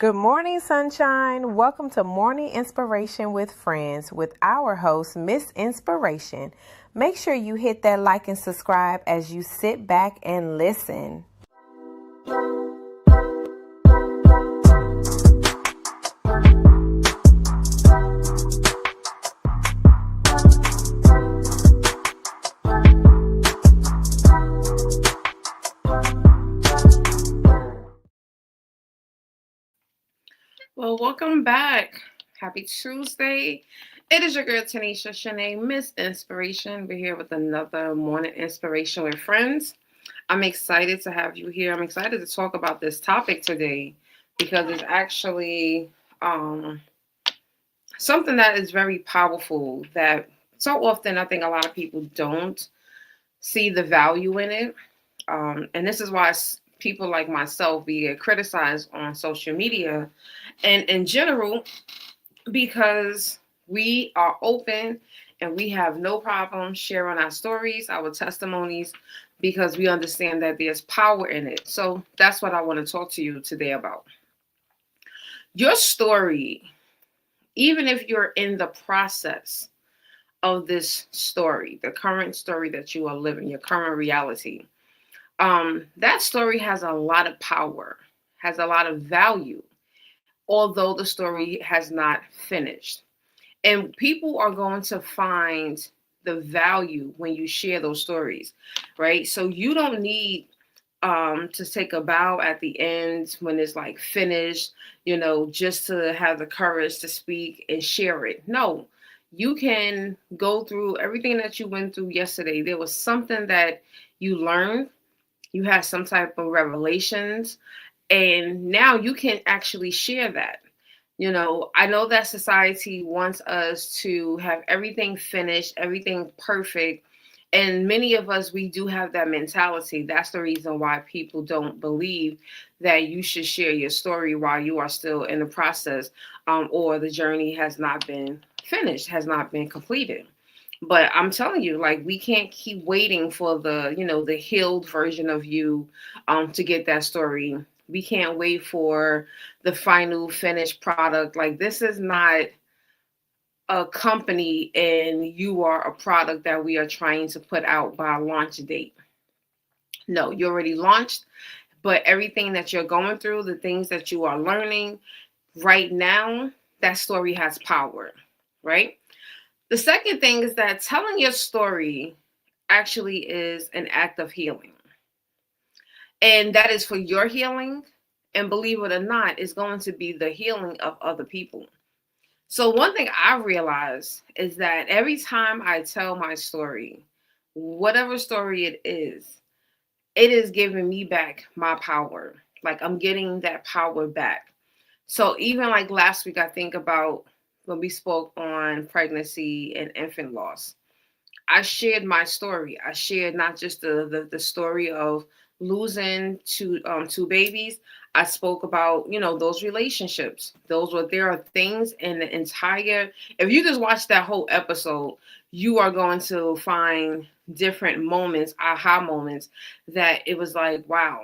Good morning, sunshine. Welcome to Morning Inspiration with Friends with our host, Miss Inspiration. Make sure you hit that like and subscribe as you sit back and listen. Well, welcome back. Happy Tuesday. It is your girl Tanisha Shanae, Miss Inspiration. We're here with another morning inspiration with friends. I'm excited to have you here. I'm excited to talk about this topic today because it's actually something that is very powerful that so often I think a lot of people don't see the value in it. And this is why people like myself be criticized on social media and in general because we are open and we have no problem sharing our stories, our testimonies, because we understand that there's power in it. So that's what I want to talk to you today about. Your story, even if you're in the process of this story, the current story that you are living, your current reality, that story has a lot of power, has a lot of value, although the story has not finished. And people are going to find the value when you share those stories, right? So you don't need to take a bow at the end when it's like finished, just to have the courage to speak and share it. No, you can go through everything that you went through yesterday. There was something that you learned, you had some type of revelations, and now you can actually share that. I know that society wants us to have everything finished, everything perfect. And many of us, we do have that mentality. That's the reason why people don't believe that you should share your story while you are still in the process, or the journey has not been finished, has not been completed. But I'm telling you, like, we can't keep waiting for the healed version of you to get that story. We can't wait for the final finished product. Like, this is not a company and you are a product that we are trying to put out by a launch date. No, you already launched, but everything that you're going through, the things that you are learning right now, that story has power, right? The second thing is that telling your story actually is an act of healing. And that is for your healing. And believe it or not, it's going to be the healing of other people. So, one thing I realized is that every time I tell my story, whatever story it is giving me back my power. Like, I'm getting that power back. So, even like last week, I think about when we spoke on pregnancy and infant loss. I shared my story. I shared not just the story of losing two babies. I spoke about those relationships. There are things in the entire. If you just watch that whole episode, you are going to find different moments, aha moments, that it was like, wow,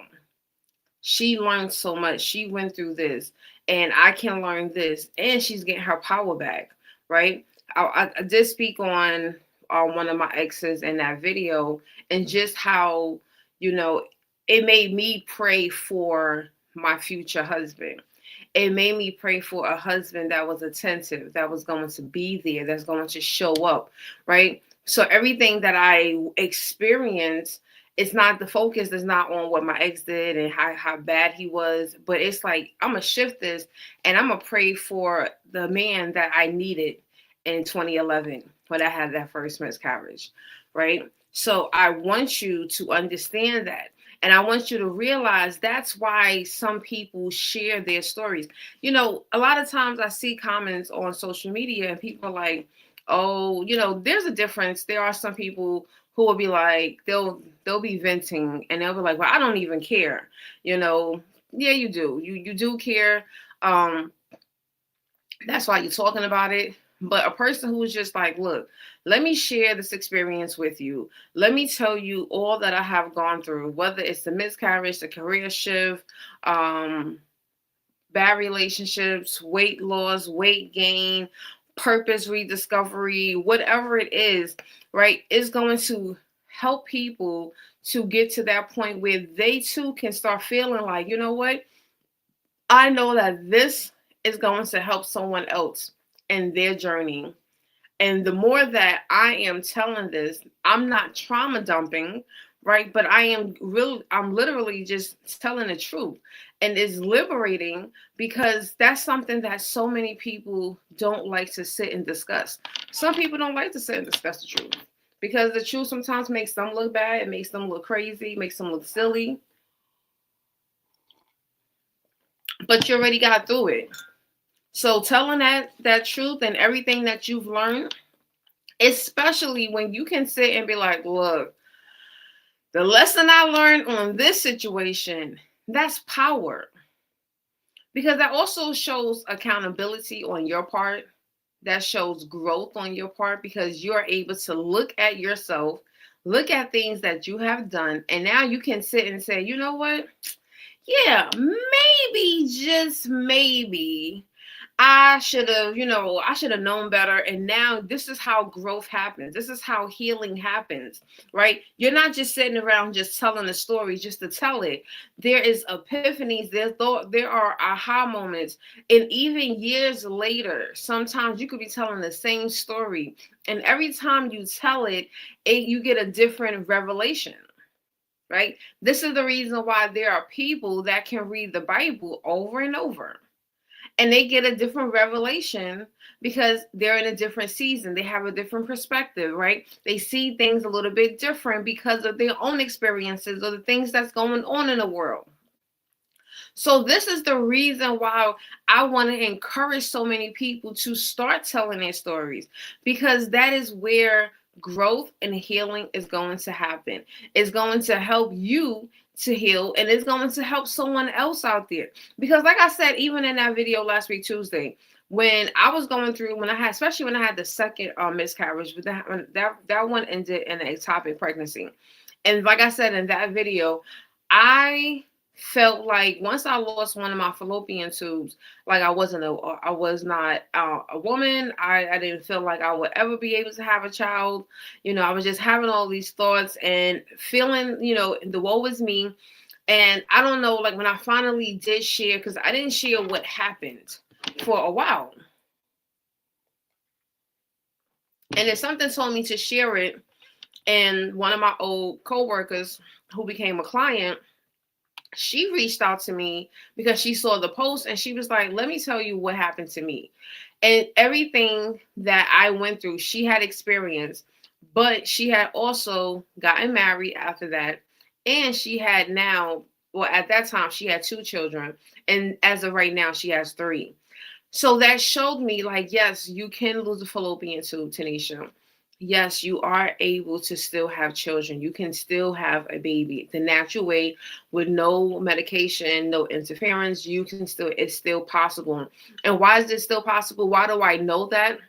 she learned so much. She went through this, and I can learn this, and she's getting her power back, right? I did speak on one of my exes in that video, and just how you know it made me pray for my future husband. It made me pray for a husband that was attentive, that was going to be there, that's going to show up, right? So everything that I experienced, it's not, the focus is not on what my ex did and how bad he was, but it's like, I'm gonna shift this and I'm gonna pray for the man that I needed in 2011 when I had that first miscarriage, right? So I want you to understand that. And I want you to realize that's why some people share their stories. A lot of times I see comments on social media and people are like, oh, there's a difference. There are some people who will be like, they'll be venting and they'll be like, well, I don't even care. Yeah, you do. You do care. Um, that's why you're talking about it. But a person who's just like, look, let me share this experience with you. Let me tell you all that I have gone through, whether it's the miscarriage, the career shift, bad relationships, weight loss, weight gain, purpose rediscovery, whatever it is, right, is going to help people to get to that point where they too can start feeling like, you know what, I know that this is going to help someone else in their journey. And the more that I am telling this, I'm not trauma dumping, right? But I'm literally just telling the truth. And it's liberating because that's something that so many people don't like to sit and discuss. Some people don't like to sit and discuss the truth because the truth sometimes makes them look bad, it makes them look crazy, makes them look silly, but you already got through it. So telling that truth and everything that you've learned, especially when you can sit and be like, look, the lesson I learned on this situation, that's power. Because that also shows accountability on your part. That shows growth on your part because you're able to look at yourself, look at things that you have done, and now you can sit and say, you know what? Yeah, maybe, just maybe, I should have known better. And now this is how growth happens. This is how healing happens, right? You're not just sitting around just telling a story just to tell it. There is epiphanies, there are aha moments. And even years later, sometimes you could be telling the same story. And every time you tell it, you get a different revelation. Right? This is the reason why there are people that can read the Bible over and over and they get a different revelation because they're in a different season. They have a different perspective, right? They see things a little bit different because of their own experiences or the things that's going on in the world. So this is the reason why I want to encourage so many people to start telling their stories, because that is where growth and healing is going to happen. It's going to help you to heal, and it's going to help someone else out there. Because like I said, even in that video last week, Tuesday, when I was going through, especially when I had the second miscarriage, but that one ended in an ectopic pregnancy. And like I said in that video, I felt like once I lost one of my fallopian tubes, like I was not a woman. I didn't feel like I would ever be able to have a child. I was just having all these thoughts and feeling, the woe is me. And I don't know, like when I finally did share, because I didn't share what happened for a while. And then something told me to share it. And one of my old coworkers who became a client, she reached out to me because she saw the post and she was like, let me tell you what happened to me. And everything that I went through, she had experienced, but she had also gotten married after that. And she had now, well, at that time, she had 2 children. And as of right now, she has 3. So that showed me, like, yes, you can lose a fallopian tube, Tanisha. Yes, you are able to still have children. You can still have a baby the natural way with no medication, no interference. It's still possible. And why is this still possible? Why do I know that?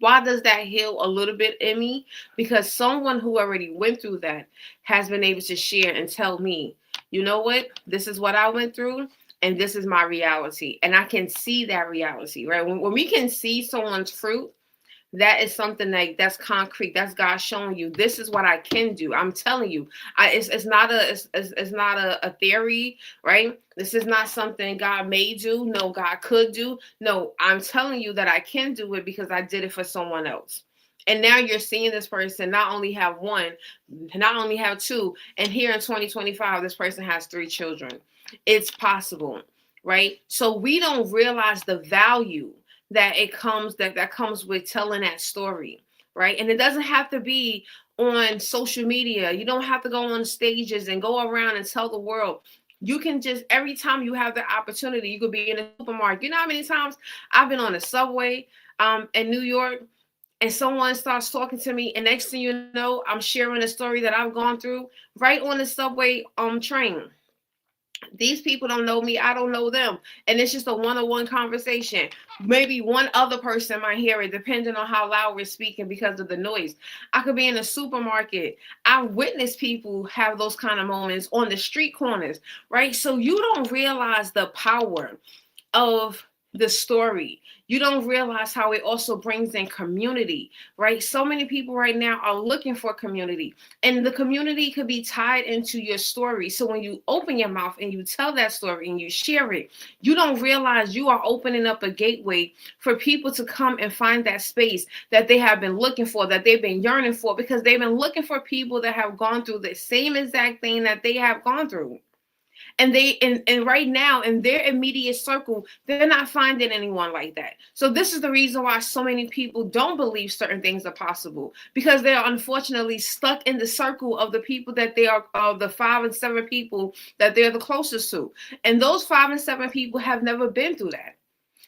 Why does that heal a little bit in me? Because someone who already went through that has been able to share and tell me, you know what? This is what I went through. And this is my reality. And I can see that reality, right? When we can see someone's fruit, that is something that's concrete. That's God showing you, this is what I can do. I'm telling you, it's not a theory, right? This is not something God may do. No, God could do. No, I'm telling you that I can do it because I did it for someone else. And now you're seeing this person not only have 1, not only have 2, and here in 2025, this person has 3 children. It's possible, right? So we don't realize the value that comes with telling that story, right? And it doesn't have to be on social media. You don't have to go on stages and go around and tell the world. You can just, every time you have the opportunity, you could be in a supermarket. You know how many times I've been on a subway in New York, and someone starts talking to me, and next thing you know, I'm sharing a story that I've gone through right on the subway train. These people don't know me, I don't know them, and it's just a one-on-one conversation. Maybe one other person might hear it depending on how loud we're speaking because of the noise. I could be in a supermarket. I've witnessed people have those kind of moments on the street corners, right? So you don't realize the power of the story. You don't realize how it also brings in community, right? So many people right now are looking for community, and the community could be tied into your story. So when you open your mouth and you tell that story and you share it, you don't realize you are opening up a gateway for people to come and find that space that they have been looking for, that they've been yearning for, because they've been looking for people that have gone through the same exact thing that they have gone through. And right now in their immediate circle, they're not finding anyone like that. So this is the reason why so many people don't believe certain things are possible, because they're unfortunately stuck in the circle of the people that they are, the 5 and 7 people that they're the closest to, and those 5 and 7 people have never been through that.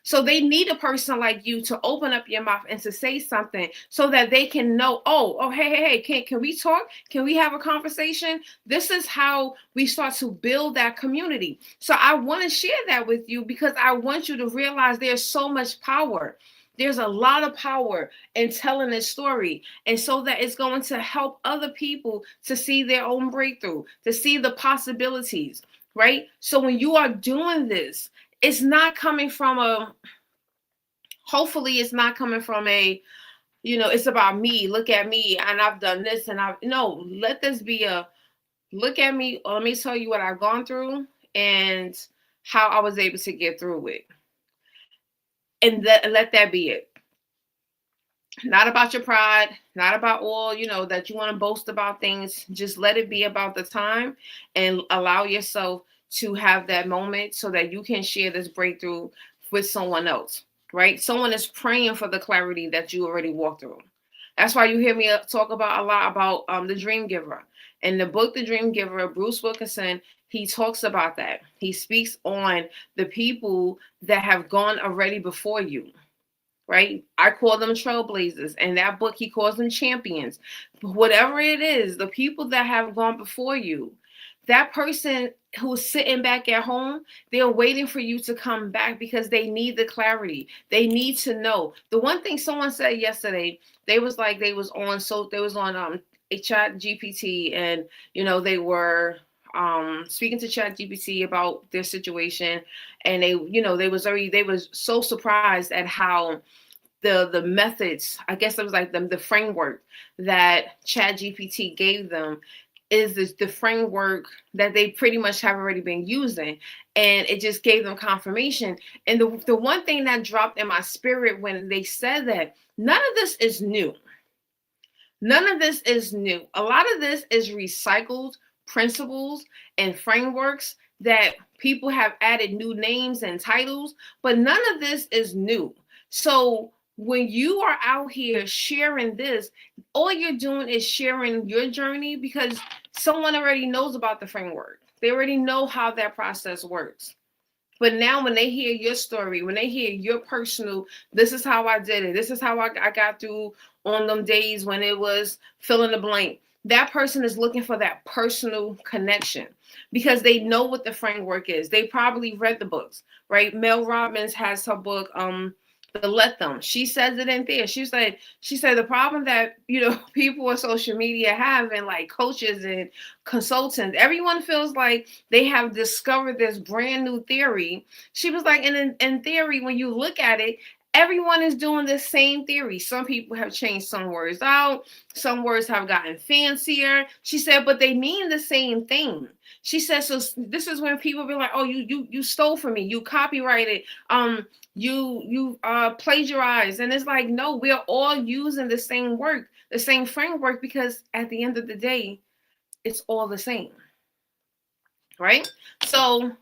So they need a person like you to open up your mouth and to say something so that they can know, hey, can we talk? Can we have a conversation? This is how we start to build that community. So I want to share that with you because I want you to realize there's so much power. There's a lot of power in telling this story. And so that it's going to help other people to see their own breakthrough, to see the possibilities, right? So when you are doing this, it's not coming from hopefully it's not coming from it's about me, look at me, and I've done this, and no, let this be a look at me, let me tell you what I've gone through and how I was able to get through it. And let that be it. Not about your pride, not about all, that you want to boast about things. Just let it be about the time and allow yourself to have that moment so that you can share this breakthrough with someone else, right? Someone is praying for the clarity that you already walked through. That's why you hear me talk about a lot about the Dream Giver. In the book, The Dream Giver, Bruce Wilkinson, he talks about that. He speaks on the people that have gone already before you, right? I call them trailblazers. In that book, he calls them champions. Whatever it is, the people that have gone before you, that person who's sitting back at home, they're waiting for you to come back because they need the clarity. They need to know. The one thing someone said yesterday, they was on a chat GPT, and they were speaking to chat GPT about their situation, and they was so surprised at how the methods, I guess it was like the framework that chat GPT gave them is the framework that they pretty much have already been using. And it just gave them confirmation. And the one thing that dropped in my spirit when they said that, none of this is new. None of this is new. A lot of this is recycled principles and frameworks that people have added new names and titles, but none of this is new. So when you are out here sharing this, all you're doing is sharing your journey because someone already knows about the framework. They already know how that process works. But now when they hear your story, when they hear your personal, this is how I did it, this is how I got through on them days when it was fill in the blank, that person is looking for that personal connection because they know what the framework is. They probably read the books, right? Mel Robbins has her book, the Let Them. She says it in there. She said the problem that people on social media have, and like coaches and consultants, everyone feels like they have discovered this brand new theory. She was like, and in theory, when you look at it, everyone is doing the same theory. Some people have changed some words out. Some words have gotten fancier. She said, but they mean the same thing. She said, so this is when people be like, oh, you stole from me. You copyrighted. You plagiarized. And it's like, no, we're all using the same work, the same framework, because at the end of the day, it's all the same. Right? So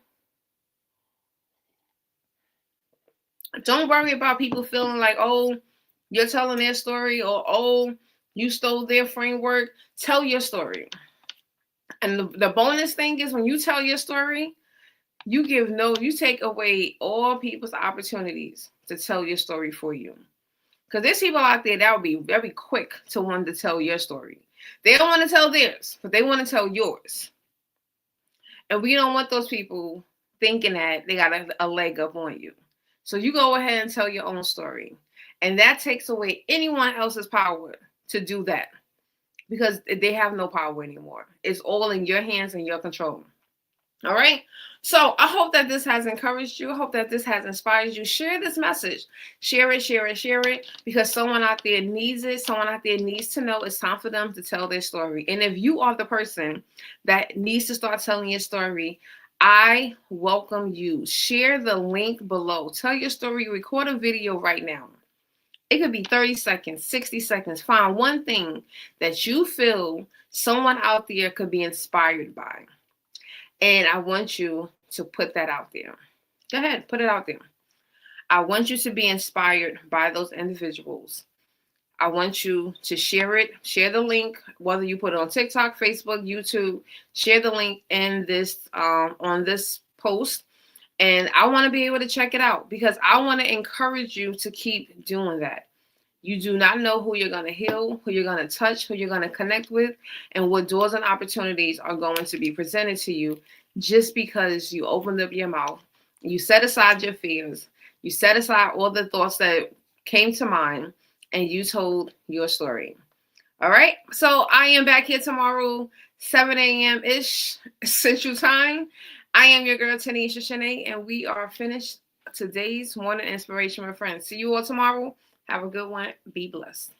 don't worry about people feeling like, oh, you're telling their story, or oh, you stole their framework. Tell your story. And the bonus thing is, when you tell your story, you take away all people's opportunities to tell your story for you. Because there's people out there that will be very quick to want to tell your story. They don't want to tell theirs, but they want to tell yours. And we don't want those people thinking that they got a leg up on you. So you go ahead and tell your own story. And that takes away anyone else's power to do that, because they have no power anymore. It's all in your hands and your control. All right. So I hope that this has encouraged you. I hope that this has inspired you. Share this message. Share it, share it, share it, because someone out there needs it. Someone out there needs to know it's time for them to tell their story. And if you are the person that needs to start telling your story, I welcome you. Share the link below. Tell your story. Record a video right now. It could be 30 seconds, 60 seconds. Find one thing that you feel someone out there could be inspired by. And I want you to put that out there. Go ahead, put it out there. I want you to be inspired by those individuals. I want you to share it, share the link, whether you put it on TikTok, Facebook, YouTube, share the link in this on this post. And I want to be able to check it out because I want to encourage you to keep doing that. You do not know who you're going to heal, who you're going to touch, who you're going to connect with, and what doors and opportunities are going to be presented to you just because you opened up your mouth. You set aside your fears. You set aside all the thoughts that came to mind, and you told your story. All right. So I am back here tomorrow, 7 a.m.-ish Central Time. I am your girl, Tanisha Shanae, and we are finished today's morning inspiration with friends. See you all tomorrow. Have a good one. Be blessed.